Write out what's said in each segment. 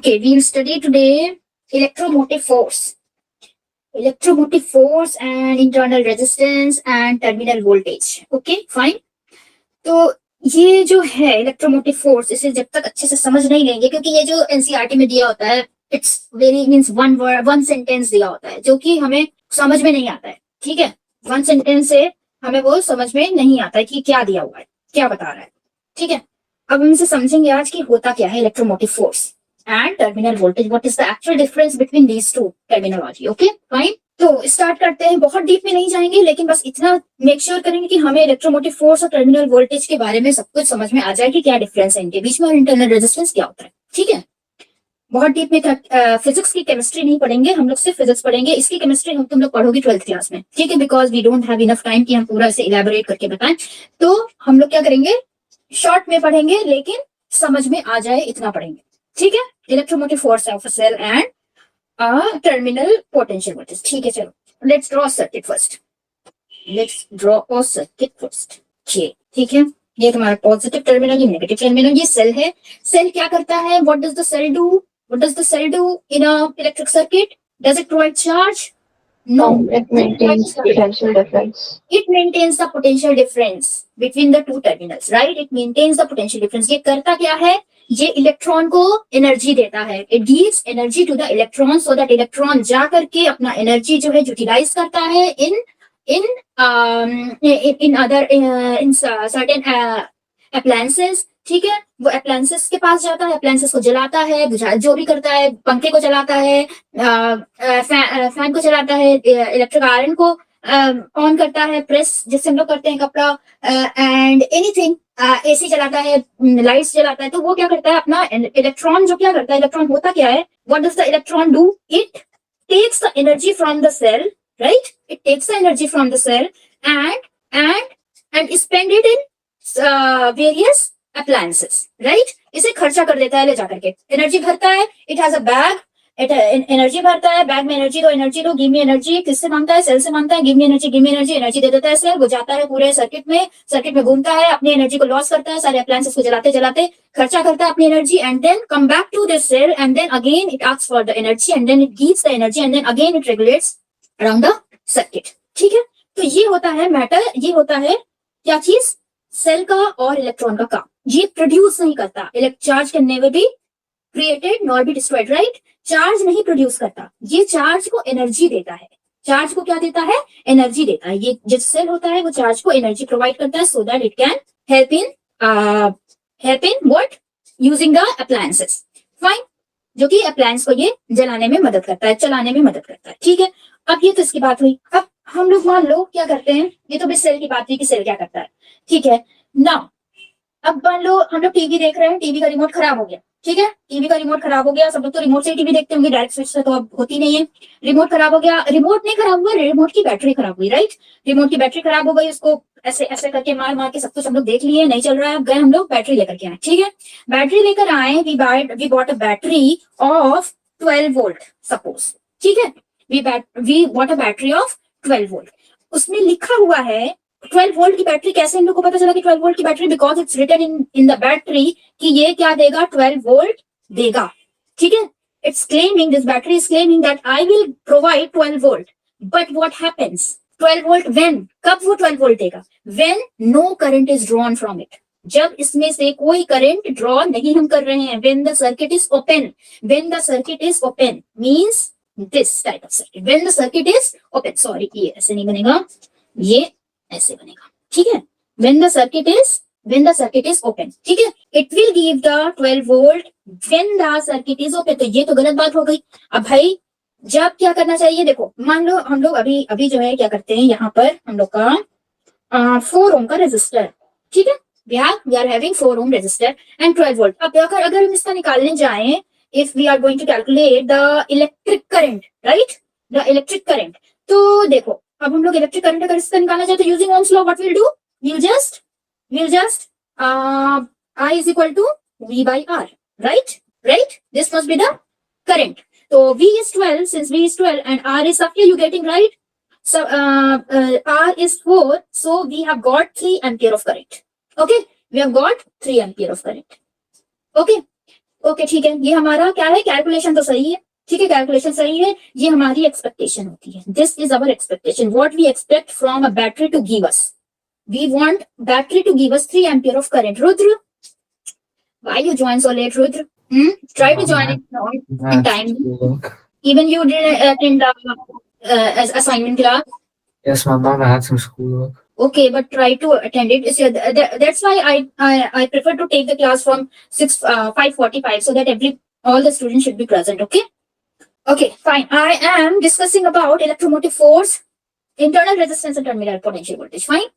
Okay, we'll study today electromotive force. Electromotive force and internal resistance and terminal voltage. Okay, fine. तो ये जो है electromotive force, इसे जब तक अच्छे से समझ नहीं लेंगे, क्योंकि ये जो एनसीईआरटी में दिया होता है, it's very means one word one sentence दिया होता है, जो कि हमें समझ में नहीं आता है. ठीक है, वन सेंटेंस से हमें वो समझ में नहीं आता है कि क्या दिया हुआ है, क्या बता रहा है. ठीक है, अब हम इसे समझेंगे आज कि होता क्या है electromotive force and terminal voltage. What is the actual difference between these two terminology. Okay fine. तो स्टार्ट करते हैं. बहुत डीप में नहीं जाएंगे, लेकिन बस इतना मेक श्योर करेंगे कि हमें इलेक्ट्रोमोटिव फोर्स और टर्मिनल वोल्टेज के बारे में सब कुछ समझ में आ जाए कि क्या डिफरेंस है इनके बीच में और इंटरनल रेजिस्टेंस क्या होता है. ठीक है, बहुत डीप में फिजिक्स की केमिस्ट्री नहीं पढ़ेंगे हम लोग, सिर्फ फिजिक्स पढ़ेंगे. इसकी केमिस्ट्री हम तुम लोग पढ़ोगे 12th क्लास में. ठीक है, because we don't have enough time कि हम पूरा इसे इलेबोरेट करके बताएं. तो हम लोग क्या करेंगे, शॉर्ट में पढ़ेंगे, लेकिन समझ में आ जाए इतना पढ़ेंगे. ठीक है, electromotive force of a cell and terminal potential voltage. ठीक है, चलो let's draw circuit first. Let's draw a circuit first. ठीक है, ये तुम्हारा पॉजिटिव टर्मिनल, ये नेगेटिव टर्मिनल. ये सेल है. सेल क्या करता है? What does the cell do? What does the cell do in a electric circuit? Does it provide charge? No. It maintains the potential difference. It maintains the potential difference between the two terminals, right? It maintains the potential difference. ये करता क्या है? ये electron को energy देता है. It gives energy to the electron so that electron जा करके अपना एनर्जी जो है यूटिलाइज करता है in other in certain appliances. ठीक है, वो अप्लायंसेस के पास जाता है, अप्लायंसेस को जलाता है, जो भी करता है, पंखे को चलाता है, फैन को चलाता है, इलेक्ट्रिक आयरन को ऑन करता है, प्रेस जिससे हम लोग करते हैं कपड़ा, एंड एनीथिंग, एसी चलाता है, लाइट्स जलाता है. तो वो क्या करता है, अपना इलेक्ट्रॉन जो क्या करता है, इलेक्ट्रॉन होता क्या है, what does the electron do? It takes the energy from the cell, right? It takes the energy from the cell and spend it in various appliances, right? इसे खर्चा कर देता है ले जाकर के. एनर्जी भरता है, it has a bag, energy भरता है, बैग में एनर्जी दो, गिव मी एनर्जी. किससे मांगता है? सेल से मांगता है. गिव मी एनर्जी, एनर्जी दे देता है सेल. वो जाता है पूरे सर्किट में घूमता है, अपनी एनर्जी को लॉस करता है, सारे अप्लायंसेस को जलाते खर्चा करता है अपनी energy, and then come back to this cell, and then again it asks for the energy, and then it gives the energy, and then again it regulates around the circuit. ठीक है, तो ये होता है मैटर. ये होता है क्या चीज? सेल का और इलेक्ट्रॉन का काम. ये प्रोड्यूस नहीं करता. Charge can never be created nor be destroyed, right? Charge नहीं प्रोड्यूस करता, ये चार्ज को एनर्जी देता है. चार्ज को क्या देता है? एनर्जी देता है. ये जो सेल होता है वो चार्ज को एनर्जी प्रोवाइड करता है so that it can help in what? Using the appliances. Fine, जो कि अप्लायंस को ये जलाने में मदद करता है, चलाने में मदद करता है. ठीक है, अब ये तो इसकी बात हुई. अब हम लोग मान लो क्या करते हैं, ये तो भी सेल की बात हुई कि सेल क्या करता है. ठीक है, नाउ अब मान लो हम लोग टीवी देख रहे हैं, टीवी का रिमोट खराब हो गया. ठीक है, टीवी का रिमोट खराब हो गया. सब लोग तो रिमोट से ही टीवी देखते होंगे, डायरेक्ट स्विच से तो अब होती नहीं है. रिमोट खराब हो गया. रिमोट नहीं खराब हुआ, रिमोट की बैटरी खराब हुई, राइट? रिमोट की बैटरी खराब हो गई, उसको ऐसे ऐसे करके मार के सब कुछ हम लोग देख लिए, नहीं चल रहा है. अब गए हम लोग बैटरी लेकर के आए. ठीक है, बैटरी लेकर आए, we bought a battery of 12 volt suppose. ठीक है, we bought a battery of 12 volt. उसमें लिखा हुआ है 12 वोल्ट की बैटरी. कैसे हम लोग को पता चला कि 12 वोल्ट की battery? Because it's written in the battery कि ये क्या देगा? 12 वोल्ट देगा. ठीक है, it's claiming, this battery is claiming that I will provide 12 volt. But what happens? 12 volt when? कब वो 12 वोल्ट देगा? When no current is drawn from it. जब इसमें से कोई करंट ड्रॉ नहीं हम कर रहे हैं. When the circuit is open. When the circuit is open means this type of circuit. When the circuit is open, sorry ये ऐसे नहीं बनेगा, ये ऐसे बनेगा. ठीक है, when the circuit is open. ठीक है, it will give the 12 volt when the circuit is open. तो ये तो गलत बात हो गई. अब भाई जब क्या करना चाहिए? देखो मान लो हम लोग अभी जो है क्या करते हैं, यहाँ पर हम लोग का 4 ओम का रेजिस्टर. ठीक है, we are having 4 ohm resistor and 12 volt. अब अगर हम इसका निकालने जाएं, if we are going to calculate the electric current, right? The electric current. तो देखो अब हम लोग इलेक्ट्रिक करंट अगर इसका निकालना चाहते हैं using Ohm's law, what will do? we'll just I is equal to V by R, right? This must be the current. So V is 12, since V is 12 and R is up here, you getting right? So R is 4, so we have got 3 ampere of current. Okay, we have got 3 ampere of current. Okay, okay ठीक है, ये हमारा क्या है, calculation तो सही है, ठीक है, कैलकुलेशन सही है, ये हमारी एक्सपेक्टेशन होती है, this is our expectation, what we expect from a battery to give us, we want battery to give us 3 ampere of current. Rudra, why you join so late, Rudra? Try to join it in time. Even you didn't attend the assignment class. Yes, Mom, I had some schoolwork. Okay, but try to attend it. So that's why I prefer to take the class from 5:45 so that all the students should be present. Okay. Okay, fine. I am discussing about electromotive force, internal resistance, and terminal potential voltage. Fine.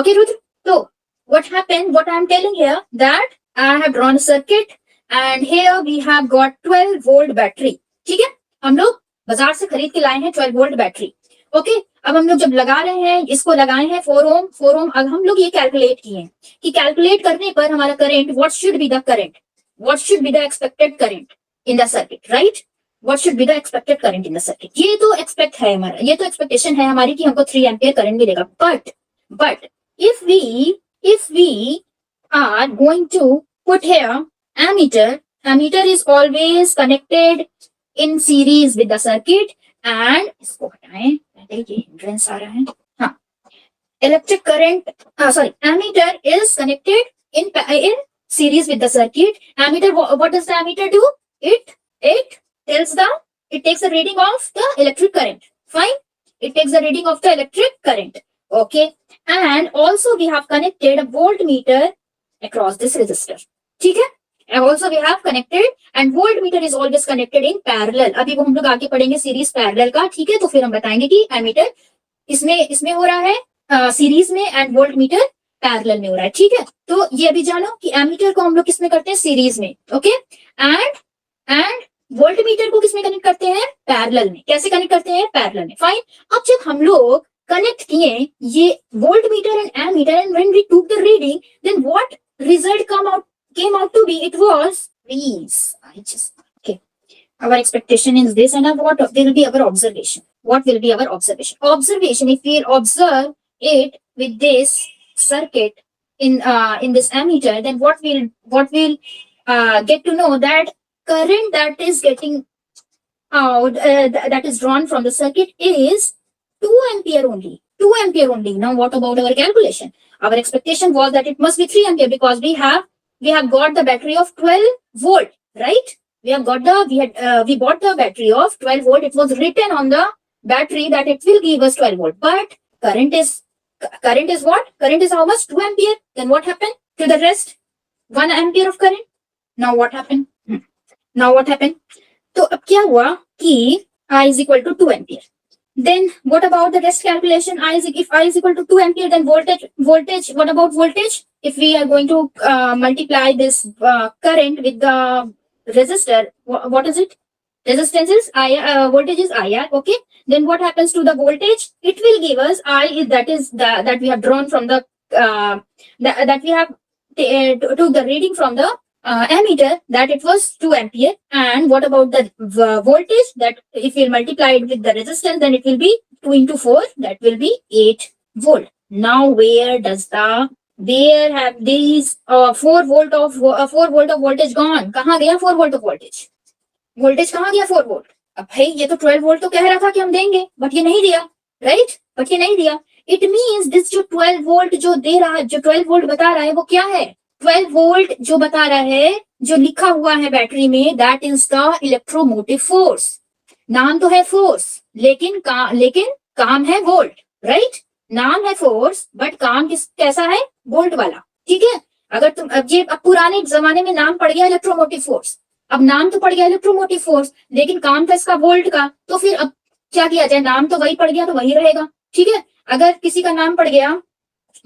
Okay, Rudra. So what happened? What I am telling here that I have drawn a circuit and here we have got 12 volt battery. ठीक है? हम लोग बाजार से खरीद के लाए हैं 12 वोल्ट बैटरी. ओके, अब हम लोग जब लगा रहे हैं, इसको लगाए हैं 4 ओम. अब हम लोग ये कैलकुलेट किए हैं कि कैलकुलेट करने पर हमारा current, what should be the current, what should be the expected current in the circuit, right? What should be the expected current in the circuit. ये तो एक्सपेक्ट है हमारा, ये तो एक्सपेक्टेशन है हमारी कि हमको 3 एम्पियर करंट मिलेगा. But if we are going to put here ammeter is always connected in series with the circuit and इसको हटाएं, पहले ये हिंड्रेंस आ रहा है. हाँ, electric current, ammeter is connected in series with the circuit. Ammeter, what does the ammeter do? It takes the reading of the electric current. Fine, it takes the reading of the electric current. Okay, and also we have connected a voltmeter across this resistor. ठीक है? And also we have connected and voltmeter is always connected in parallel. अभी वो हम लोग आगे पढ़ेंगे series parallel का, ठीक है? तो फिर हम बताएंगे कि एमीटर इसमें हो रहा है सीरीज में एंड वोल्टमीटर पैरेलल में हो रहा है, ठीक है? तो ये अभी जानो कि एमीटर को हम लोग किसमें करते हैं, सीरीज में. ओके, एंड वोल्टमीटर को किसमें कनेक्ट करते हैं, पैरेलल में. कैसे कनेक्ट करते हैं, पैरेलल में. फाइन. अब जब हम लोग कनेक्ट किए ये voltmeter and ammeter and when we took the reading, then what result came out to be, it was these. Okay, our expectation is this, and what will be our observation? What will be our observation? If we observe it with this circuit in this ammeter, then what will get to know that current that is getting out, that is drawn from the circuit is 2 ampere only. 2 ampere only. Now what about our calculation? Our expectation was that it must be 3 ampere because we have got the battery of 12 volt, right? We bought the battery of 12 volt. It was written on the battery that it will give us 12 volt. But current is what? Current is how much? 2 ampere. Then what happened to the rest? 1 ampere of current. Now what happened? तो अब क्या हुआ कि I is equal to 2 ampere. Then what about the rest calculation? If I is equal to 2 ampere, then voltage. What about voltage? If we are going to multiply this current with the resistor, what is it? Resistance is IR, voltage is IR. Okay. Then what happens to the voltage? It will give us that we have drawn from the that we have took the reading from the ammeter, that it was 2 ampere. And what about the voltage? That if we multiply it with the resistance, then it will be 2 into 4, that will be 8 volt. Now where have these 4 volt of voltage gone? कहाँ गया 4 volt of voltage? Voltage कहाँ गया 4 volt? अब भाई ये तो 12 volt तो कह रहा था कि हम देंगे, बट ये नहीं दिया, राइट? बट ये नहीं दिया. इट मीन्स दिस जो 12 volt जो दे रहा है, जो 12 volt बता रहा है, वो क्या है? 12 volt जो बता रहा है, जो लिखा हुआ है बैटरी में, that is the electromotive force. नाम तो है फोर्स, लेकिन काम है वोल्ट, राइट? नाम है फोर्स बट काम कैसा है? वोल्ट वाला. ठीक है? अगर तुम अब पुराने जमाने में नाम पड़ गया इलेक्ट्रोमोटिव फोर्स, अब नाम तो पड़ गया इलेक्ट्रोमोटिव फोर्स, लेकिन काम था इसका वोल्ट का, तो फिर अब क्या किया जाए? नाम तो वही पड़ गया तो वही रहेगा. ठीक है? अगर किसी का नाम पड़ गया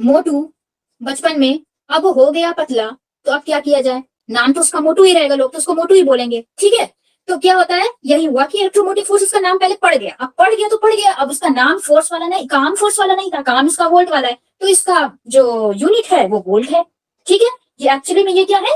मोटू बचपन में, अब हो गया पतला, तो अब क्या किया जाए? नाम तो उसका मोटू ही रहेगा, लोग तो उसको मोटू ही बोलेंगे. ठीक है? तो क्या होता है, यही हुआ कि इलेक्ट्रोमोटिव फोर्स, उसका नाम पहले पड़ गया, अब पड़ गया तो पड़ गया, अब उसका नाम फोर्स वाला नहीं, काम फोर्स वाला नहीं था, काम इसका वोल्ट वाला है, तो इसका जो यूनिट है वो वोल्ट है. ठीक है? ये एक्चुअली में ये क्या है?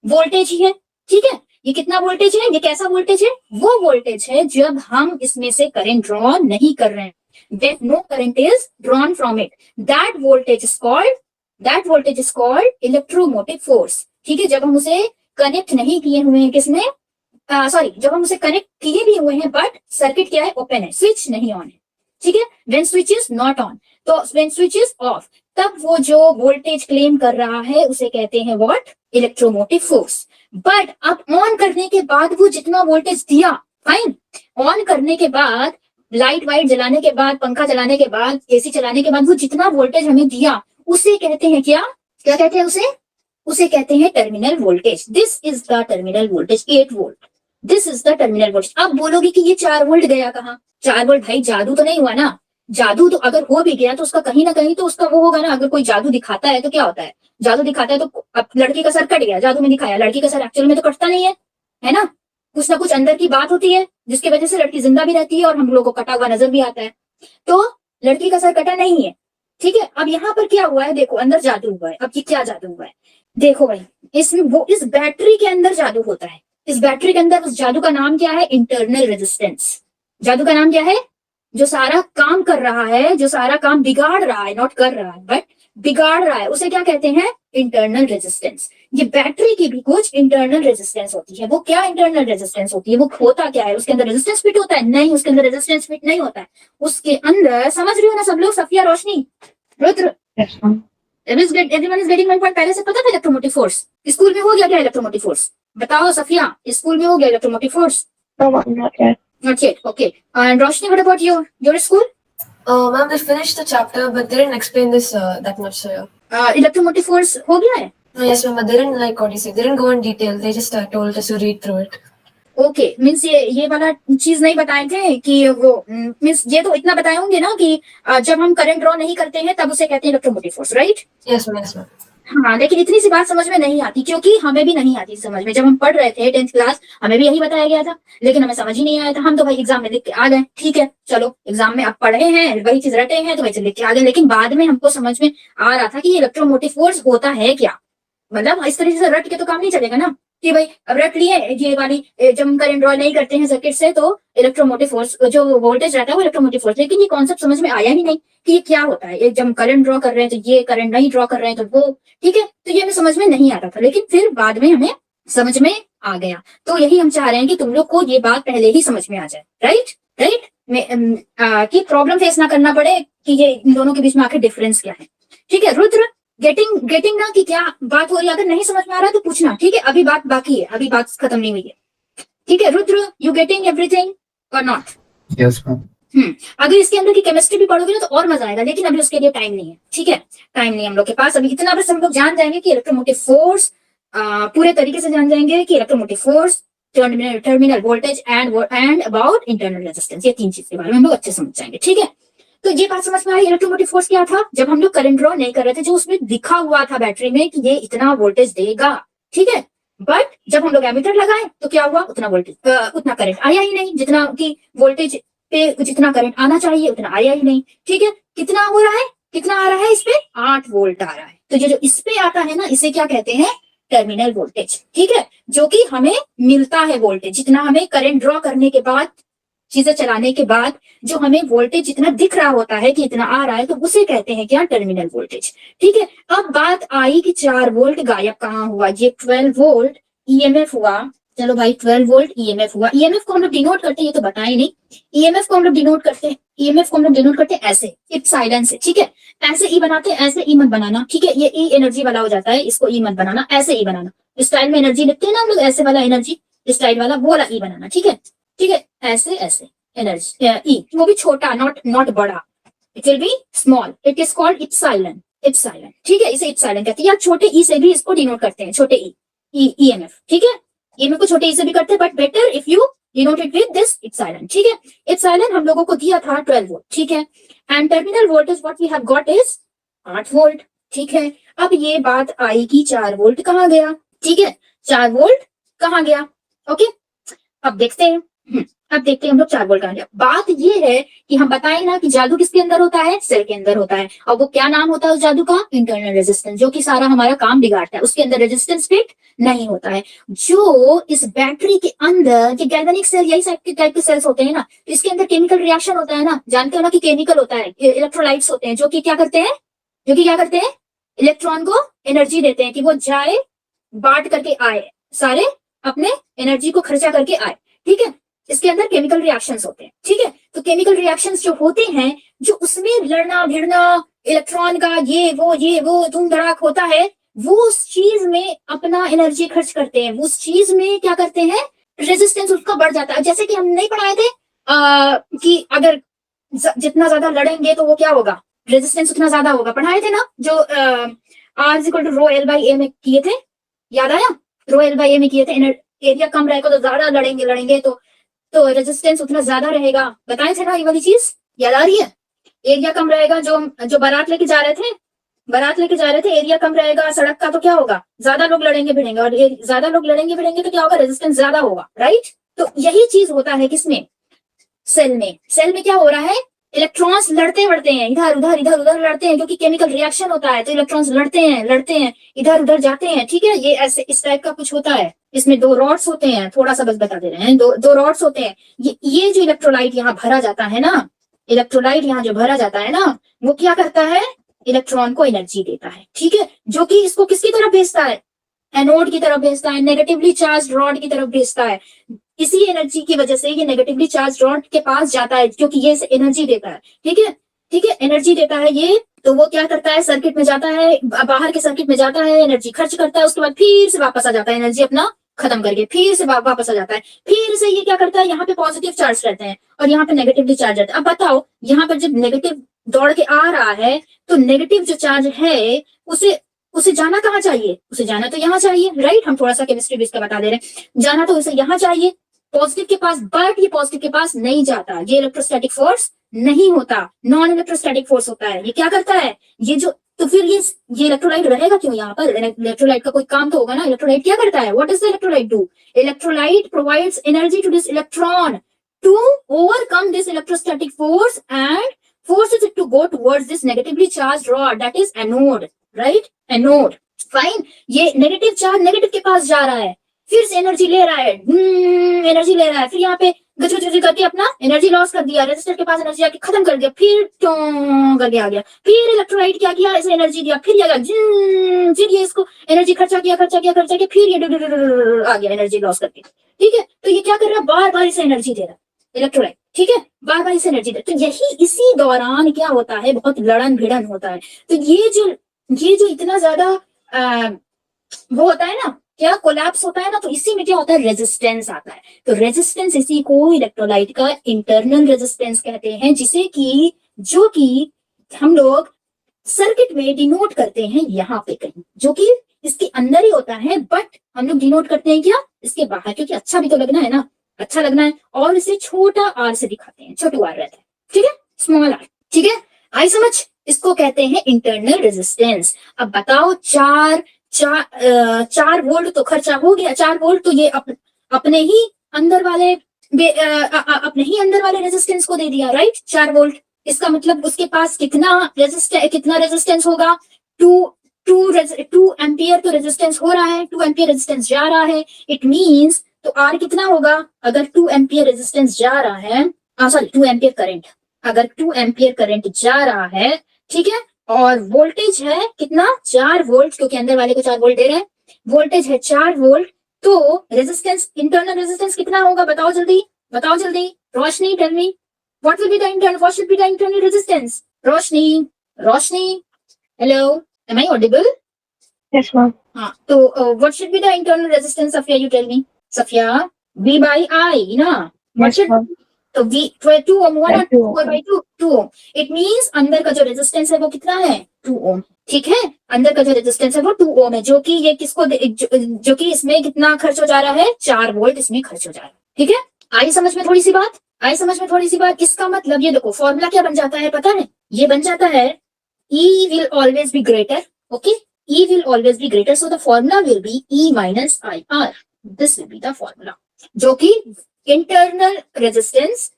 वोल्टेज ही है. ठीक है? ये कितना वोल्टेज है? ये कैसा वोल्टेज है? वो वोल्टेज है जब हम इसमें से करंट ड्रॉ नहीं कर रहे हैं, when no current is drawn from it. That voltage is called electromotive force. ठीक है? जब हम उसे कनेक्ट नहीं किए हुए हैं किसने, सॉरी, जब हम उसे कनेक्ट किए भी हुए हैं बट सर्किट क्या है, ओपन है, स्विच नहीं ऑन है, ठीक है। When switch is not on, तो व्हेन स्विच इज ऑफ, तब वो जो वोल्टेज क्लेम कर रहा है उसे कहते हैं व्हाट, इलेक्ट्रोमोटिव फोर्स। बट अब ऑन करने के बाद वो जितना वोल्टेज दिया, फाइन, ऑन करने के बाद, लाइट वाइट जलाने के बाद, पंखा चलाने के बाद, एसी चलाने के बाद वो जितना वोल्टेज हमें दिया उसे कहते हैं क्या, क्या कहते हैं उसे कहते हैं terminal voltage. This is the terminal voltage, 8 volt, this is the terminal voltage. अब बोलोगे कि ये 4 वोल्ट गया कहाँ, 4 वोल्ट भाई जादू तो नहीं हुआ ना, जादू तो अगर हो भी गया तो उसका कहीं ना कहीं तो उसका वो होगा ना, अगर कोई जादू दिखाता है तो क्या होता है, जादू दिखाता है तो अब लड़की का सर कट गया, जादू में दिखाया, लड़की का सर एक्चुअल में तो कटता नहीं है ना, कुछ ना कुछ अंदर की बात होती है जिसकी वजह से लड़की जिंदा भी रहती है और हम लोगों को कटा हुआ नजर भी आता है। तो लड़की का सर कटा नहीं है, ठीक है। अब यहाँ पर क्या हुआ है, देखो अंदर जादू हुआ है। अब ये क्या जादू हुआ है, देखो भाई, इसमें वो इस बैटरी के अंदर जादू होता है, इस बैटरी के अंदर, उस जादू का नाम क्या है, इंटरनल रेजिस्टेंस। जादू का नाम क्या है, जो सारा काम कर रहा है, जो सारा काम बिगाड़ रहा है, नॉट कर रहा है बट बिगाड़ रहा है, उसे क्या कहते हैं, इंटरनल रेजिस्टेंस। ये बैटरी की भी कुछ इंटरनल रेजिस्टेंस होती है। वो क्या इंटरनल रेजिस्टेंस होती है, वो होता क्या है, उसके अंदर रेजिस्टेंस फिट होता है, नहीं, उसके अंदर रेजिस्टेंस फिट नहीं होता है। उसके अंदर, समझ रहे हो ना सब लोग, Safiya, Roshni, Rudra, Yes, ma'am. Everyone is getting my point. पहले से पता था इलेक्ट्रोमोटिव फोर्स, स्कूल में हो गया क्या इलेक्ट्रोमोटिव फोर्स, बताओ सफिया, स्कूल में हो गया electromotive force, No, ma'am, not yet. Not yet, okay. And Roshni, what about your school? Ma'am, they finished the chapter, but they didn't explain this that much. Electromotive force हो गया है, No, yes, ma'am, but they didn't like what you said. They didn't go in detail. They just told us to read through it. Okay, means ये वाला चीज नहीं बताए थे कि वो, मीन्स ये तो इतना बताए होंगे ना कि जब हम करंट ड्रॉ नहीं करते हैं तब उसे कहते हैं electromotive force, right? Yes, ma'am. Yes, ma'am. हाँ, लेकिन इतनी सी बात समझ में नहीं आती, क्योंकि हमें भी नहीं आती समझ में। जब हम पढ़ रहे थे 10th क्लास, हमें भी यही बताया गया था, लेकिन हमें समझ ही नहीं आया था। हम तो भाई एग्जाम में लिख के आ गए, ठीक है, चलो एग्जाम में अब पढ़े हैं, वही चीज रटे हैं तो वही चीज लिख के आ गए, लेकिन बाद में हमको समझ में आ रहा था कि ये इलेक्ट्रोमोटिव फोर्स होता है क्या। मतलब इस तरीके से रट के तो काम नहीं चलेगा ना, कि भाई अब रट लिए ये वाली, जब हम करंट ड्रॉ नहीं करते हैं सर्किट से तो इलेक्ट्रोमोटिव फोर्स, जो वोल्टेज रहता है वो इलेक्ट्रोमोटिव फोर्स, लेकिन ये कॉन्सेप्ट समझ में आया ही नहीं कि ये क्या होता है। जब हम करंट ड्रॉ कर रहे हैं तो ये, करंट नहीं ड्रॉ कर रहे हैं तो वो, ठीक है, तो ये हमें समझ में नहीं आता था, लेकिन फिर बाद में हमें समझ में आ गया। तो यही हम चाह रहे हैं कि तुम लोग को ये बात पहले ही समझ में आ जाए, राइट, कि प्रॉब्लम फेस ना करना पड़े कि ये इन दोनों के बीच में आखिर डिफरेंस क्या है, ठीक है। रुद्र, गेटिंग ना कि क्या बात हो रही है, अगर नहीं समझ में आ रहा है तो पूछना, ठीक है, अभी बात बाकी है, अभी बात खत्म नहीं हुई है, ठीक है। रुद्र, यू गेटिंग एवरीथिंग और नॉट? Yes, ma'am. अगर इसके अंदर की केमिस्ट्री भी पढ़ोगे ना तो और मजा आएगा, लेकिन अभी उसके लिए टाइम नहीं है, ठीक है, टाइम नहीं है हम लोग के पास। अभी इतना बस हम लोग जान जाएंगे कि इलेक्ट्रोमोटिव फोर्स, पूरे तरीके से जान जाएंगे कि electromotive force, terminal voltage and about internal resistance, ये 3 चीज के बारे में हम लोग अच्छे समझ जाएंगे, ठीक है। तो ये बात समझ में आई, इलेक्ट्रोमोटिव फोर्स क्या था, जब हम लोग करंट ड्रॉ नहीं कर रहे थे, जो उसमें दिखा हुआ था बैटरी में कि ये इतना वोल्टेज देगा, ठीक है, बट जब हम लोग एमीटर लगाए तो क्या हुआ, उतना वोल्टेज, उतना करंट आया ही नहीं, जितना कि वोल्टेज पे जितना करंट आना चाहिए उतना आया ही नहीं, ठीक है। कितना हो रहा है, कितना आ रहा है, इस पे 8 वोल्ट आ रहा है, तो ये जो इस पे आता है ना, इसे क्या कहते हैं, टर्मिनल वोल्टेज, ठीक है, जो कि हमें मिलता है वोल्टेज, जितना हमें करंट ड्रॉ करने के बाद, चीजें चलाने के बाद जो हमें वोल्टेज जितना दिख रहा होता है कि इतना आ रहा है, तो उसे कहते हैं क्या, टर्मिनल वोल्टेज, ठीक है। अब बात आई कि 4 वोल्ट गायब कहाँ हुआ, ये 12 वोल्ट ईएमएफ हुआ, चलो भाई 12 वोल्ट ईएमएफ हुआ। ईएमएफ को हम लोग डिनोट करते हैं, ये तो बताया ही नहीं, ईएमएफ को हम लोग डिनोट करते हैं, ईएमएफ को हम लोग डिनोट करते हैं ऐसे, इप्सिलॉन से, ठीक है, ऐसे ई बनाते हैं, ऐसे ई मत बनाना, ठीक है, ये ई एनर्जी वाला हो जाता है, इसको ई मत बनाना, ऐसे ई बनाना, स्टाइल में एनर्जी लिखते हैं ना हम लोग, ऐसे वाला एनर्जी, स्टाइल वाला वो वाला ई बनाना, ठीक है, ठीक है, ऐसे ऐसे एनर्जी ई, वो भी छोटा, नॉट बड़ा, it will be small, it is called epsilon, ठीक है, इसे इप्सिलॉन कहते हैं, या छोटे ई से भी इसको डिनोट करते हैं, छोटे ई, ईएमएफ, ठीक है, ईएमएफ को छोटे ई से भी करते हैं, but better if you denote it with this epsilon, ठीक है। इप्सिलॉन हम लोगों को दिया था 12 वोल्ट, ठीक है, and terminal voltage what we have got is 8 volt, ठीक है। अब ये बात आई कि 4 वोल्ट कहाँ गया, ठीक है, 4 वोल्ट कहाँ गया, ओके, अब देखते हैं, अब देखते हैं हम लोग 4 वोल्ट कहाँ गया। बात ये है कि हम बताएं ना कि जादू किसके अंदर होता है, सेल के अंदर होता है, और वो क्या नाम होता है उस जादू का, इंटरनल रेजिस्टेंस, जो कि सारा हमारा काम बिगाड़ता है, उसके अंदर रेजिस्टेंस फिट नहीं होता है। जो इस बैटरी के अंदर, ये गैल्वेनिक सेल, यही टाइप के सेल्स होते हैं ना, इसके अंदर केमिकल रिएक्शन होता है ना, जानते हो ना कि केमिकल होता है, इलेक्ट्रोलाइट्स होते हैं, जो कि क्या करते हैं, इलेक्ट्रॉन को एनर्जी देते हैं कि वो जाए, बांट करके आए, सारे अपने एनर्जी को खर्चा करके आए, ठीक है। इसके अंदर केमिकल रिएक्शंस होते हैं, ठीक है। तो केमिकल रिएक्शंस जो होते हैं, जो उसमें लड़ना भिड़ना इलेक्ट्रॉन का ये वो धूम धड़ाक होता है, वो उस चीज में अपना एनर्जी खर्च करते हैं, उस चीज में क्या करते हैं, रेजिस्टेंस उसका बढ़ जाता है। जैसे कि हम नहीं पढ़ाए थे कि अगर जितना ज्यादा लड़ेंगे तो वो क्या होगा, रेजिस्टेंस उतना ज्यादा होगा, पढ़ाए थे ना, जो R equal to rho L by A में किए थे, याद आया, रो एल बाई ए में किए थे। एरिया कम रहेगा तो ज्यादा लड़ेंगे तो रेजिस्टेंस उतना ज्यादा रहेगा, बताए थे ना ये वाली चीज, याद आ रही है। एरिया कम रहेगा, जो बारात लेके जा रहे थे, एरिया कम रहेगा सड़क का, तो क्या होगा, ज्यादा लोग लड़ेंगे भिड़ेंगे, और ज्यादा लोग लड़ेंगे भिड़ेंगे तो क्या होगा, रेजिस्टेंस ज्यादा होगा, राइट। तो यही चीज होता है किसमें, सेल में क्या हो रहा है, इलेक्ट्रॉन्स लड़ते बढ़ते हैं, इधर उधर लड़ते हैं, क्योंकि केमिकल रिएक्शन होता है, तो इलेक्ट्रॉन्स लड़ते हैं, इधर उधर जाते हैं, ठीक है। ये ऐसे इस टाइप का कुछ होता है। इसमें 2 रॉड्स होते हैं, थोड़ा सा बस बता दे रहे हैं, दो रॉड्स होते हैं। ये जो इलेक्ट्रोलाइट यहाँ भरा जाता है ना, वो क्या करता है, इलेक्ट्रॉन को एनर्जी देता है, ठीक है, जो कि इसको किसकी तरफ भेजता है, एनोड की तरफ भेजता है, नेगेटिवली चार्ज रॉड की तरफ भेजता है। इसी एनर्जी की वजह से ये नेगेटिवली चार्ज रॉड के पास जाता है, क्योंकि ये एनर्जी देता है, ठीक है, एनर्जी देता है ये। तो वो क्या करता है, सर्किट में जाता है, बाहर के सर्किट में जाता है, एनर्जी खर्च करता है, उसके बाद फिर से वापस आ जाता है, एनर्जी अपना खत्म करके फिर से वापस आ जाता है। फिर से ये क्या करता है, यहाँ पे पॉजिटिव चार्ज रहते हैं और यहाँ पे नेगेटिवली चार्ज रहते हैं। अब बताओ, यहाँ पर जब नेगेटिव दौड़ के आ रहा है, तो नेगेटिव जो चार्ज है उसे जाना कहाँ चाहिए, उसे जाना तो यहाँ चाहिए, राइट। हम थोड़ा सा केमिस्ट्री भी इसका बता दे रहे हैं, जाना तो उसे यहाँ चाहिए, पॉजिटिव के पास, बट ये पॉजिटिव के पास नहीं जाता, ये इलेक्ट्रोस्टैटिक फोर्स नहीं होता, नॉन इलेक्ट्रोस्टैटिक फोर्स होता है। ये क्या करता है, ये जो, तो फिर ये इलेक्ट्रोलाइट रहेगा क्यों यहाँ पर, इलेक्ट्रोलाइट का कोई काम तो होगा ना। इलेक्ट्रोलाइट क्या करता है, what does the electrolyte do, electrolyte provides energy to this electron to overcome this electrostatic force and forces it to go towards this negatively charged rod, that is anode, right, anode, fine। ये negative charge negative के पास जा रहा है, फिर से energy ले रहा है, फिर यहाँ पे गजगज करके अपना एनर्जी लॉस कर दिया, रेजिस्टर के पास एनर्जी आके खत्म कर दिया, फिर करके आ गया, फिर इलेक्ट्रोलाइट क्या किया, इसे एनर्जी दिया, फिर फिर ये इसको एनर्जी खर्चा किया, फिर ये आ गया एनर्जी लॉस करके, ठीक है। तो ये क्या कर रहा है, बार बार इसे एनर्जी दे रहा है इलेक्ट्रोलाइट, ठीक है, बार बार इसे एनर्जी दे। तो यही इसी दौरान क्या होता है, बहुत लड़न भिड़न होता है। तो ये जो इतना ज्यादा वो होता है ना, क्या कोलैप्स होता है ना, तो इसी में क्या होता है, रेजिस्टेंस आता है। तो रेजिस्टेंस, इसी को इलेक्ट्रोलाइट का इंटरनल रेजिस्टेंस कहते हैं, जो कि हम लोग सर्किट में डिनोट करते हैं यहाँ पे कहीं, जो कि इसके अंदर ही होता है, बट हम लोग डिनोट करते हैं क्या, इसके बाहर, क्योंकि अच्छा भी तो लगना है ना, अच्छा लगना है, और इसे छोटा r से दिखाते हैं, छोटू r रहता है, ठीक है, स्मॉल r, ठीक है, आई समझ। इसको कहते हैं इंटरनल रेजिस्टेंस। अब बताओ, 4 वोल्ट तो खर्चा हो गया, 4 वोल्ट तो ये अपने ही अंदर वाले रेजिस्टेंस को दे दिया, राइट, 4 वोल्ट। इसका मतलब उसके पास कितना रेजिस्टेंस होगा, 2 एम्पियर तो रेजिस्टेंस हो रहा है, 2 एम्पियर रेजिस्टेंस जा रहा है, इट मींस तो R कितना होगा, अगर 2 एम्पियर रेजिस्टेंस जा रहा है, 2 एम्पियर करंट, अगर 2 एम्पियर करंट जा रहा है, ठीक है, और वोल्टेज है कितना, 4 वोल्ट, क्योंकि अंदर वाले को 4 वोल्ट दे रहे हैं, वोल्टेज है 4 वोल्ट, तो रेजिस्टेंस, इंटरनल रेजिस्टेंस कितना होगा, बताओ जल्दी, Roshni, tell me, what should be the internal resistance, Roshni, hello, am I audible? Yes, ma'am. हाँ, तो what should be the internal resistance, Safiya, you tell me, Safiya, V by I ना, Yes, ma'am. तो V 2 ohm हुआ ना, 2 4 by 2 ohm, इट मींस अंदर का जो resistance है वो कितना है, 2 ohm, ठीक है, अंदर का जो रेजिस्टेंस है वो 2 ohm है, जो कि ये किसको जो कि इसमें कितना खर्च हो जा रहा है, 4 वोल्ट इसमें खर्च हो जा रहा है, ठीक है। आई समझ में थोड़ी सी बात, इसका मतलब ये देखो, फॉर्मूला क्या बन जाता है पता है, ये बन जाता है E will always be greater, okay, E will always be greater, so the formula will be E minus IR, this will be the formula, जो कि internal resistance,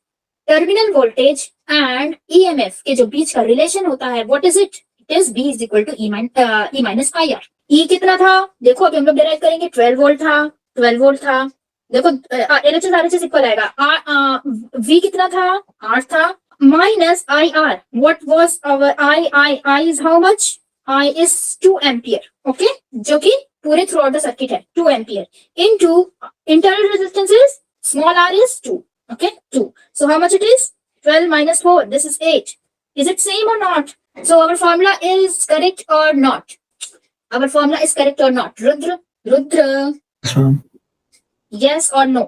terminal voltage and EMF के जो बीच का रिलेशन होता है, what is it is B is equal to E minus IR। E कितना था, देखो अभी हम लोग डिराइव करेंगे, 12 वोल्ट था, देखो LHS इक्वल आएगा, V कितना था, 8 था, minus IR, what was our I is how much, I is 2 ampere, okay, जो कि पूरे थ्रू आउट द सर्किट है 2 ampere into internal resistance is small r is 2. Okay, 2. So how much it is? 12 minus 4. This is 8. Is it same or not? So our formula is correct or not? Our formula is correct or not? Rudra, Yes, ma'am. yes or no?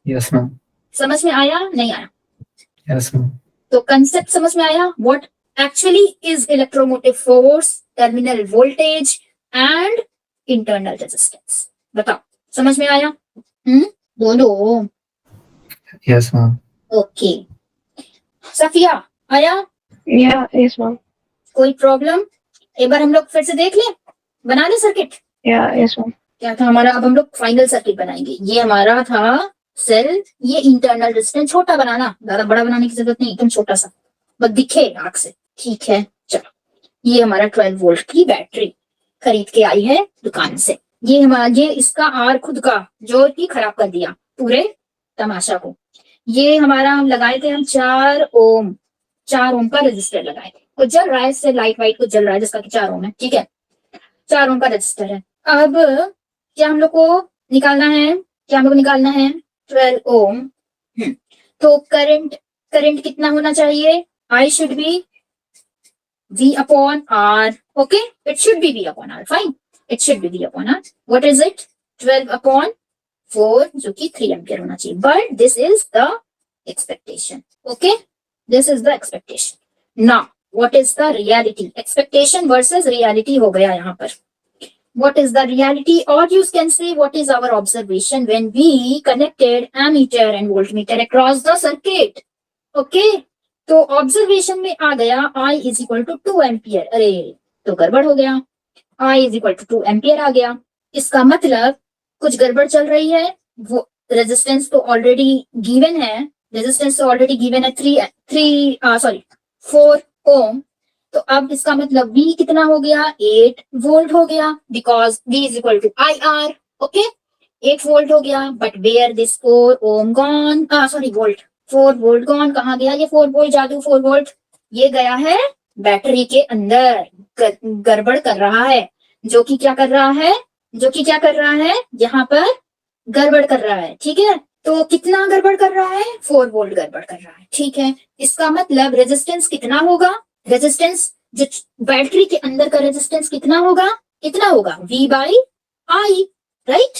Yes, ma'am. समझ में आया नहीं आया? Yes, ma'am. तो concept समझ में आया? What actually is electromotive force, terminal voltage and internal resistance? बताओ, समझ में आया? बोलो. Yes, ma'am. ओके. सफिया आया? Yeah, yes, ma'am. कोई प्रॉब्लम? एक बार हम लोग फिर से देख लें, बना ले सर्किट. Yeah, yes, ma'am. क्या था हमारा? अब हम लोग फाइनल सर्किट बनाएंगे. ये हमारा था सेल, ये इंटरनल रेजिस्टेंस छोटा बनाना, ज्यादा बड़ा बनाने की जरूरत नहीं, एकदम छोटा सा बस दिखे आंख से. ठीक है, चलो. ये हमारा 12 वोल्ट की बैटरी खरीद के आई है दुकान से. ये हमारा, ये इसका आर खुद का जो कि खराब कर दिया पूरे तमाशा को. ये हमारा हम लगाए थे, हम 4 ओम का रजिस्टर लगाए थे. कुछ जल रहा है, इससे लाइट वाइट कुछ जल रहा है जिसका कि 4 ओम है. ठीक है, 4 ओम का रजिस्टर है. अब क्या हम लोग को निकालना है? 12 ओम. तो करंट कितना होना चाहिए? I should be V upon R. Okay, it should be V upon R. Fine, it should be V upon R. What is it? 12 upon 4, जो कि 3 एम्पियर होना चाहिए. But this is the expectation. Okay, this is the expectation. Now, what is the reality? Expectation versus reality हो गया यहाँ पर. What is the reality, or you can say what is our observation when we connected ammeter and voltmeter across the circuit? Okay, तो observation में आ गया I is equal to 2 ampere. अरे तो गड़बड़ हो गया. I is equal to 2 ampere आ गया. इसका मतलब कुछ गड़बड़ चल रही है. वो रेजिस्टेंस तो ऑलरेडी गिवन है, 4 ओम. तो अब इसका मतलब V कितना हो गया? 8 वोल्ट हो गया, because V is equal to IR. Okay, 8 volt हो गया. But where this 4 ohm gone, volt, 4 volt gone. कहाँ गया ये 4 वोल्ट? जादू 4 वोल्ट ये गया है बैटरी के अंदर. गड़बड़ कर रहा है, जो कि क्या कर रहा है? यहाँ पर गड़बड़ कर रहा है. ठीक है, तो कितना गड़बड़ कर रहा है? 4 वोल्ट गड़बड़ कर रहा है. ठीक है, इसका मतलब रेजिस्टेंस कितना होगा? रेजिस्टेंस जो बैटरी के अंदर का रेजिस्टेंस कितना होगा? V by I, right?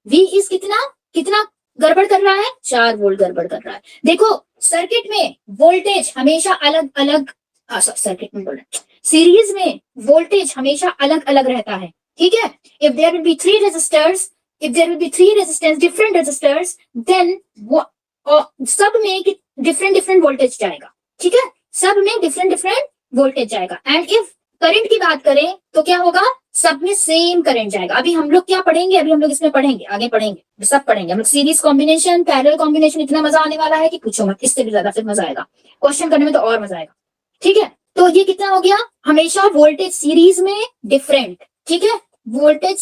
V is कितना गड़बड़ कर रहा है? 4 वोल्ट गड़बड़ कर रहा है. देखो सर्किट में वोल्टेज हमेशा अलग अलग, सर्किट में बोल रहे, सीरीज में वोल्टेज हमेशा अलग अलग रहता है. ठीक है, if there will be 3 resistors, different resistors, then सब में डिफरेंट वोल्टेज जाएगा. ठीक है, सब में डिफरेंट वोल्टेज जाएगा. एंड इफ करंट की बात करें तो क्या होगा? सब में सेम करंट जाएगा. अभी हम लोग क्या पढ़ेंगे? अभी हम लोग इसमें पढ़ेंगे, आगे पढ़ेंगे, सब पढ़ेंगे हम लोग. सीरीज कॉम्बिनेशन, पैरेलल कॉम्बिनेशन, इतना मजा आने वाला है कि पूछो मत. इससे भी ज्यादा फिर मजा आएगा, क्वेश्चन करने में तो और मजा आएगा. ठीक है, तो ये कितना हो गया? हमेशा वोल्टेज सीरीज में डिफरेंट. ठीक है, वोल्टेज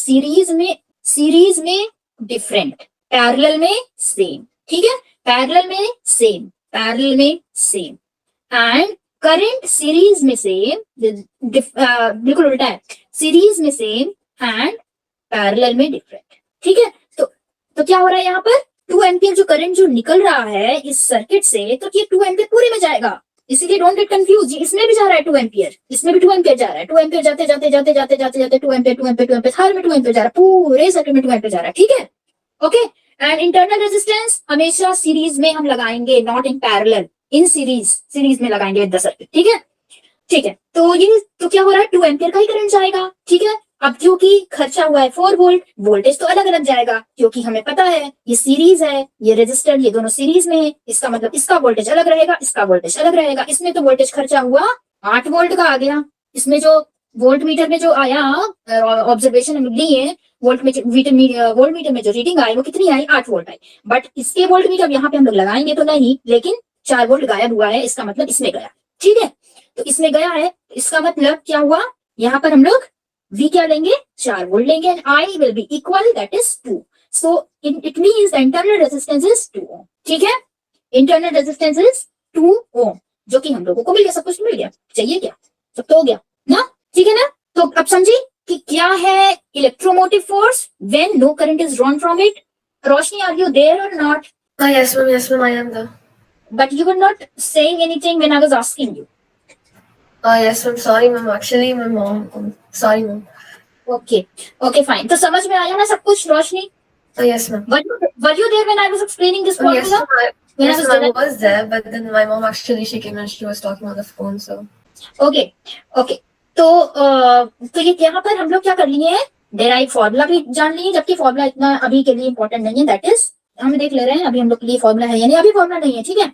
सीरीज में डिफरेंट, पैरेलल में सेम. ठीक है, पैरेलल में सेम एंड करंट सीरीज में सेम. बिल्कुल उल्टा है, सीरीज में सेम एंड पैरेलल में डिफरेंट. ठीक है, तो क्या हो रहा है यहाँ पर? 2 एम्पियर जो करंट जो निकल रहा है इस सर्किट से, तो ये 2 एम्पियर पूरे में जाएगा. इसीलिए डोंट गेट कंफ्यूज. इसमें भी जा रहा है 2 एम्पियर, इसमें भी 2 एम्पियर जा रहा है. 2 एम्पियर जाते 2 एम्पियर हर में 2 एम्पियर जा रहा है, पूरे सर्किट में 2 एम्पियर जा रहा है. ठीक है, ओके. एंड इंटरनल रेजिस्टेंस हमेशा सीरीज में हम लगाएंगे, not in parallel, in series में लगाएंगे विद द सर्किट. ठीक है, तो ये तो क्या हो रहा है? 2 एम्पियर का ही करंट जाएगा. ठीक है, अब क्योंकि खर्चा हुआ है 4 वोल्ट, वोल्टेज तो अलग अलग जाएगा, क्योंकि हमें पता है ये सीरीज है, ये रेजिस्टर, ये दोनों सीरीज में है. इसका मतलब इसका वोल्टेज अलग रहेगा, इसका वोल्टेज अलग रहेगा. इसमें तो वोल्टेज खर्चा हुआ 8 वोल्ट का आ गया. इसमें जो वोल्ट मीटर में जो आया, ऑब्जर्वेशन हम लिए, वोल्ट मीटर में जो रीडिंग आई वो कितनी आई? 8 वोल्ट आई. बट इसके वोल्ट मीटर यहाँ पे हम लोग लगाएंगे तो नहीं, लेकिन 4 वोल्ट गायब हुआ है. इसका मतलब इसमें गया. ठीक है, तो इसमें गया है, इसका मतलब क्या हुआ? यहाँ पर हम लोग V क्या लेंगे? 4 वोल्ट लेंगे. And I will be equal, that is 2. So it means the internal resistance is 2 ohm. ठीक है, internal resistance is 2 ohm, जो कि हम लोगों को मिल गया. सब कुछ मिल गया. चाहिए क्या? सब तो हो गया ना. ठीक है ना, तो अब समझी कि क्या है electromotive force when no current is drawn from it. Roshni, are you there और not? Yes, ma'am, I am there. But you were not saying anything when I was asking you. Yes, ma'am, sorry, ma'am. Actually, my mom. Sorry, ma'am. Okay, okay, fine. तो समझ में आया ना सब कुछ, रोशनी? Yes, ma'am. Were you there when I was explaining this Yes, formula? ma'am. When Yes, I was ma'am, I there? was there, but then my mom actually she came and she was talking on the phone, so. Okay okay. तो ये यहाँ पर हम लोग क्या कर लिए हैं, डेराइव फॉर्मूला भी जान लिए, जबकि फॉर्मूला इतना अभी के लिए इंपॉर्टेंट नहीं है. दैट इज हम देख ले रहे हैं अभी हम लोग के लिए फॉर्मूला है या नहीं. अभी फॉर्मूला नहीं है, ठीक है.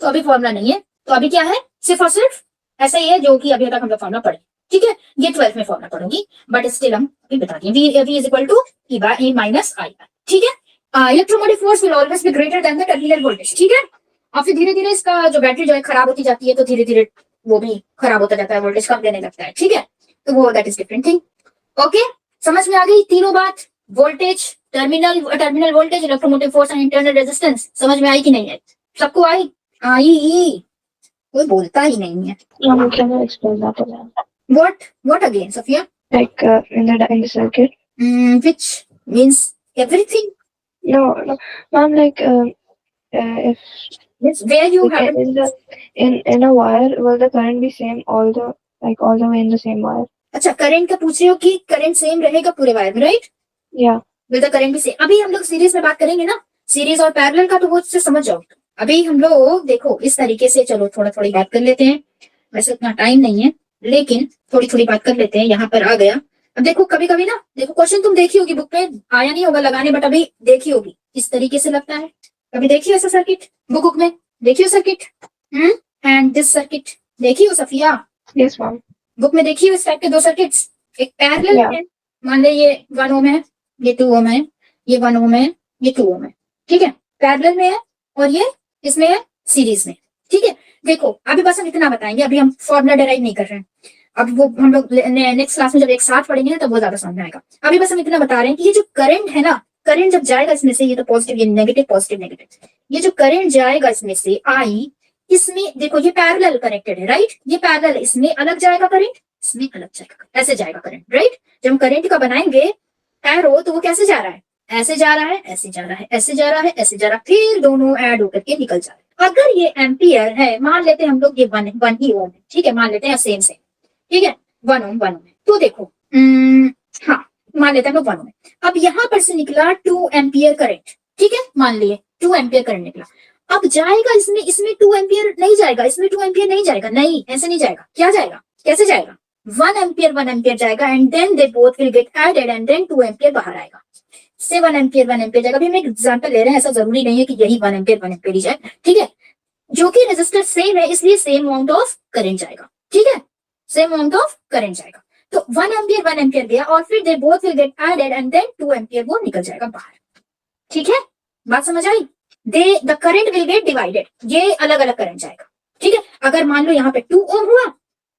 तो अभी फॉर्मूला नहीं है, तो अभी क्या है, सिर्फ और सिर्फ ऐसा ही है जो कि अभी तक हम लोग फॉर्मूला पढ़े, ठीक है. ये 12th में फॉर्मूला पढ़ूंगी, बट स्टिल हम अभी बता दें v is equal to e by e minus i, ठीक है. Electromotive force will always be greater than the terminal voltage, ठीक है. और फिर धीरे धीरे इसका जो बैटरी जो है खराब होती जाती है, तो धीरे धीरे वो भी खराब होता जाता है, वोल्टेज कम देने लगता है, ठीक है. तो वो that is different thing. Okay, समझ में आ गई तीनों बात? Voltage, terminal voltage, electromotive force and internal resistance समझ में आई कि नहीं आई? सबको आई? आई. कोई बोलता ही नहीं है. Can you explain that again? What again, Sophia? Like in the circuit? Which means everything. No, ma'am. Like if It's where you like, have in a wire, will the current be same all the way in the same wire? अच्छा, current का पूछ रहे हो कि current same रहेगा पूरे wire में, right? Yeah. Will the current भी सेम. अभी हम लोग सीरीज में बात करेंगे ना, सीरीज और पैरेलल का, तो वो से समझ जाओ. अभी हम लोग देखो इस तरीके से, चलो थोड़ी बात कर लेते हैं. वैसे उतना टाइम नहीं है, लेकिन थोड़ी बात कर लेते हैं. यहाँ पर आ गया. अब देखो कभी कभी ना, देखो क्वेश्चन तुम देखी होगी बुक में, आया नहीं होगा लगाने, बट अभी देखी होगी. इस तरीके से लगता है. कभी देखियो ऐसा सर्किट बुक में? देखियो सर्किट एंड दिस सर्किट देखियो सफिया? Yes, ma'am. बुक में देखिए इस टाइप के दो सर्किट्स. एक पैरेलल Yeah. है, मान ले ये 1 ओम है, ये 2 ओम है, ये 1 ओम है, ये 2 ओम है, ठीक है. पैरेलल में है और ये इसमें है सीरीज में, ठीक है. देखो अभी बस हम इतना बताएंगे, अभी हम फॉर्मूला डेराइव नहीं कर रहे हैं. अब वो हम लोग नेक्स्ट क्लास में जब एक साथ पढ़ेंगे ना, तब वो ज्यादा समझ में आएगा. अभी बस हम इतना बता रहे हैं कि ये जो करंट है ना, करंट जब जाएगा इसमें से, ये तो पॉजिटिव, ये नेगेटिव, पॉजिटिव नेगेटिव, ये जो करंट जाएगा इसमें से आई, इसमें देखो ये पैरेलल कनेक्टेड है, राइट? ये पैरेलल, इसमें अलग जाएगा करंट, इसमें अलग जाएगा, ऐसे जाएगा करंट, राइट? जब हम करंट का बनाएंगे एरो, तो वो कैसे जा रहा है? ऐसे जा रहा है, ऐसे जा रहा है, ऐसे जा रहा है, ऐसे जा रहा है, फिर दोनों ऐड होकर के निकल जा रहे हैं. अगर ये एम्पियर है, मान लेते हैं हम लोग ये 1 ही ओम है, ठीक है, मान लेते हैं सेम, ठीक है, 1 ओम है. तो देखो हाँ, मान लेते हैं हम लोग 1 ओम है. अब यहाँ पर से निकला 2 एम्पियर करंट, ठीक है, मान लिए 2 एम्पियर करंट निकला. अब जाएगा इसमें 2 एम्पियर नहीं जाएगा, इसमें 2 एम्पियर नहीं जाएगा, नहीं ऐसे नहीं जाएगा. क्या जाएगा, कैसे जाएगा? 1 एम्पियर जाएगा, and then they both will get added, and then 2 ampere बाहर आएगा. से 1 एम्पियर जाएगा. अभी हम एक एग्जांपल ले रहे हैं, ऐसा जरूरी नहीं है कि यही 1 एम्पियर ही जाए, ठीक है. जो कि रेजिस्टर सेम है, इसलिए सेम अमाउंट ऑफ करंट जाएगा, ठीक है, सेम अमाउंट ऑफ करंट जाएगा. तो 1 एम्पियर गया, और फिर they both will get added, and then 2 ampere वो निकल जाएगा बाहर, ठीक है. बात समझ आई? The current will get divided, ये अलग अलग करंट जाएगा, ठीक है. अगर मान लो यहाँ पे 2 ओम हुआ,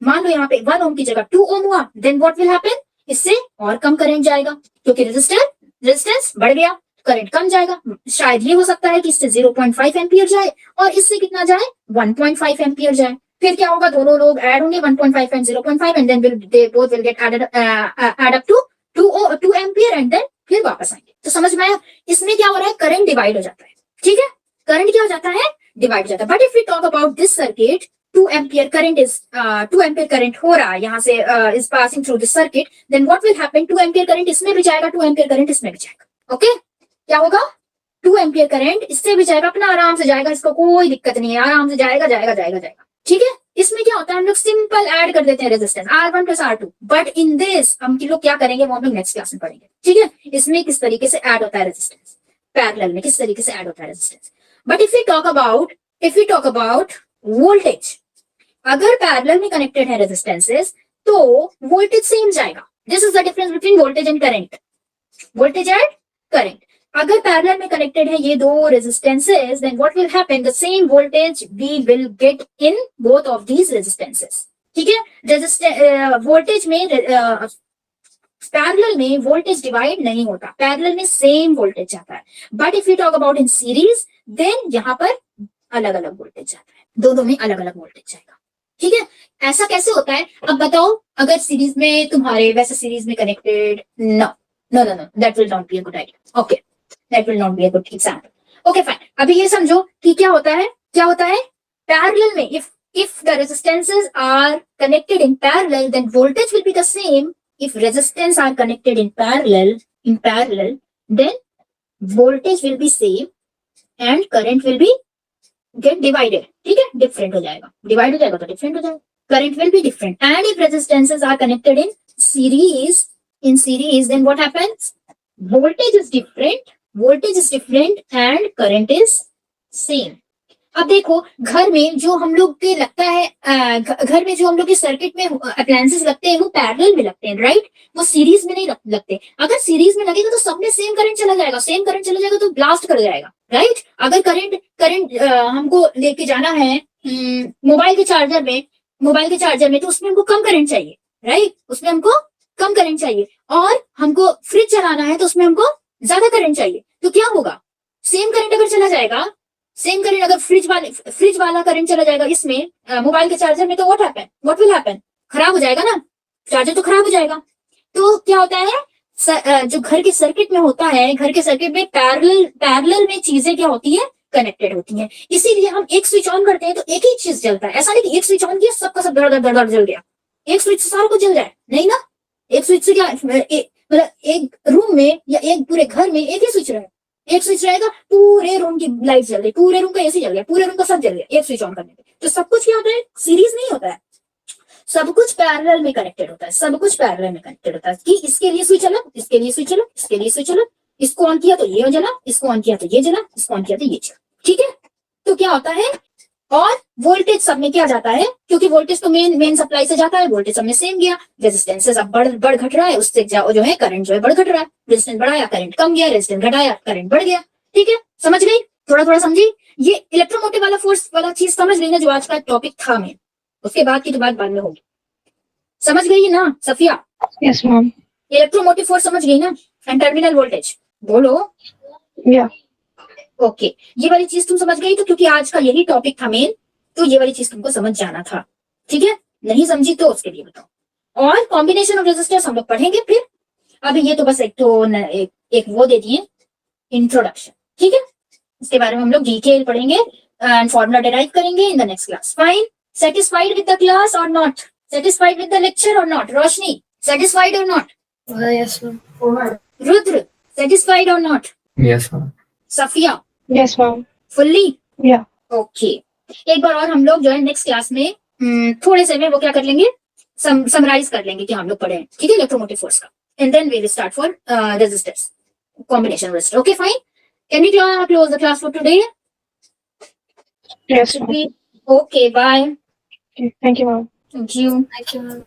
मान लो यहाँ पे 1 ओम की जगह 2 ओम हुआ, देन व्हाट विल हैपन? इससे और कम करंट जाएगा, क्योंकि रेजिस्टेंस बढ़ गया, करंट कम जाएगा. शायद ये हो सकता है कि इससे 0.5 एम्पियर जाए, और इससे कितना जाए? 1.5 एम्पियर जाए. फिर क्या होगा? दोनों लोग ऐड होंगे, 1.5 and 0.5, and then they both will get add up to 2 ampere, and then फिर वापस आएंगे. तो समझ में आया? इसमें क्या हो रहा है? करंट डिवाइड हो जाता है, ठीक है, करंट क्या हो जाता है? डिवाइड हो जाता है. But if we talk about this circuit, 2 ampere current हो रहा है यहाँ से, is passing through this circuit, then what will happen? 2 ampere current इसमें भी जाएगा, 2 एम्पियर करंट इसमें भी जाएगा. ओके, क्या होगा? 2 एम्पियर करंट इससे भी जाएगा, अपना आराम से जाएगा, इसको कोई दिक्कत नहीं है, आराम से जाएगा, ठीक है. इसमें क्या होता है? हम लोग सिंपल ऐड कर देते हैं resistance R1 plus R2, but in this हम लोग क्या करेंगे वो हम लोग नेक्स्ट क्लास में पढ़ेंगे, ठीक है. इसमें किस तरीके से ऐड होता है रेजिस्टेंस, पैरेलल में किस तरीके से ऐड होता है resistance. But if we talk about voltage, अगर पैरेलल में कनेक्टेड है रेजिस्टेंसेस, तो वोल्टेज सेम जाएगा. This is the difference between voltage and current. अगर पैरेलल में कनेक्टेड है ये दो resistances, then what will happen? The same voltage we will get in both of these resistances, ठीक है. वोल्टेज में पैरेलल में वोल्टेज डिवाइड नहीं होता, पैरेलल में सेम वोल्टेज जाता है. But if you talk about in series, देन यहाँ पर अलग अलग वोल्टेज जाता है, दोनों में अलग अलग वोल्टेज जाएगा, ठीक है, ऐसा कैसे होता है अब बताओ, अगर सीरीज में तुम्हारे वैसे सीरीज में connected, no no no no, that will not be a good idea, okay, that will not be a good example. Okay fine, अभी ये समझो कि क्या होता है पैरेलल में, if the resistances are connected in parallel, then voltage will be the same. If resistance are connected in parallel, then voltage will be same and current will be get divided. ठीक है, different हो जाएगा, divide हो जाएगा तो different हो जाएगा, current will be different. And if resistances are connected in series, then what happens? Voltage is different and current is same. अब देखो, घर में जो हम लोग के लगता है, घर में जो हम लोग के सर्किट में अप्लायंसेस लगते हैं वो पैरेलल में लगते हैं, राइट? वो सीरीज में नहीं लगते। अगर सीरीज में लगेगा तो सब में सेम करंट चला जाएगा, तो ब्लास्ट कर जाएगा, राइट? अगर करंट हमको लेके जाना है मोबाइल के चार्जर में, तो उसमें हमको कम करंट चाहिए, राइट? उसमें हमको कम करंट चाहिए। और हमको फ्रिज चलाना है तो उसमें हमको ज्यादा करंट चाहिए, तो क्या होगा? सेम करंट अगर चला जाएगा, सेम करंट अगर फ्रिज वाला करंट चला जाएगा इसमें मोबाइल के चार्जर में, तो व्हाट विल हैपन? खराब हो जाएगा ना, चार्जर तो खराब हो जाएगा। तो क्या होता है, जो घर के सर्किट में होता है, घर के सर्किट में पैरेलल में चीजें क्या होती है? कनेक्टेड होती हैं। इसीलिए हम एक स्विच ऑन करते हैं तो एक ही चीज जलता है। ऐसा नहीं कि एक स्विच ऑन किया सबका सब धड़ जल गया, एक स्विच से सारा कुछ जल जाए, नहीं ना। एक स्विच से क्या मतलब एक रूम में या एक पूरे घर में एक ही स्विच रहे, एक स्विच रहेगा, पूरे रूम की लाइट जल गई, पूरे रूम का एसी जल गया, पूरे रूम का सब जल गया एक स्विच ऑन करने पे। तो सब कुछ क्या होता है? सीरीज नहीं होता है, सब कुछ पैरेलल में कनेक्टेड होता है, कि इसके लिए स्विच अलग, इसके लिए स्विच अलग, इसके लिए स्विच अलग, इसको ऑन किया तो ये जला, इसको ऑन किया तो ये जला, इसको ऑन किया तो ये जला, ठीक है। तो क्या होता है, और वोल्टेज सब में क्या जाता है, क्योंकि वोल्टेज तो मेन सप्लाई से जाता है, वोल्टेज सब में सेम गया। रेजिस्टेंसेस अब बढ़ घट रहा है, उससे जो है करंट जो है बढ़ घट रहा है। रेजिस्टेंस बढ़ाया करंट कम गया, रेजिस्टेंस घटाया करंट बढ़ गया, ठीक है। समझ गई? थोड़ा समझी? ये इलेक्ट्रोमोटिव वाला फोर्स वाला चीज समझ गई ना, जो आज का टॉपिक था मेन, उसके बाद की तो बात बाद में होगी। समझ गई ना Safia? Yes, ma'am. Electromotive force समझ गई ना, एंड टर्मिनल वोल्टेज बोलो। Yeah. ओके, ये वाली चीज तुम समझ गई, तो क्योंकि आज का यही टॉपिक था मेन, तो ये वाली चीज तुमको समझ जाना था, ठीक है। नहीं समझी तो उसके लिए बताओ। और कॉम्बिनेशन ऑफ रेजिस्टर्स हम लोग पढ़ेंगे फिर। अभी ये तो बस एक वो दे दिए इंट्रोडक्शन, ठीक है। इसके बारे में हम लोग डिटेल पढ़ेंगे एंड फॉर्मूला डिराइव करेंगे in the next class. Fine, satisfied with the class or not? Satisfied with the lecture or not? Roshni, satisfied or not? Yes, ma'am. Rudra, satisfied or not? Yes, ma'am. Safiya, Yes, ma'am. Fully? Yeah. Okay, एक बार और हम लोग जो है next class में थोड़े से में वो क्या कर लेंगे, समराइज कर लेंगे कि हम लोग पढ़े, ठीक है, इलेक्ट्रोमोटिव फोर्स का। And then we will start for resistors, combination resistor. Okay fine, can we close the class for today? Yes, ma'am. Okay, bye, Okay. Thank you, ma'am. Thank you. Thank you, ma'am.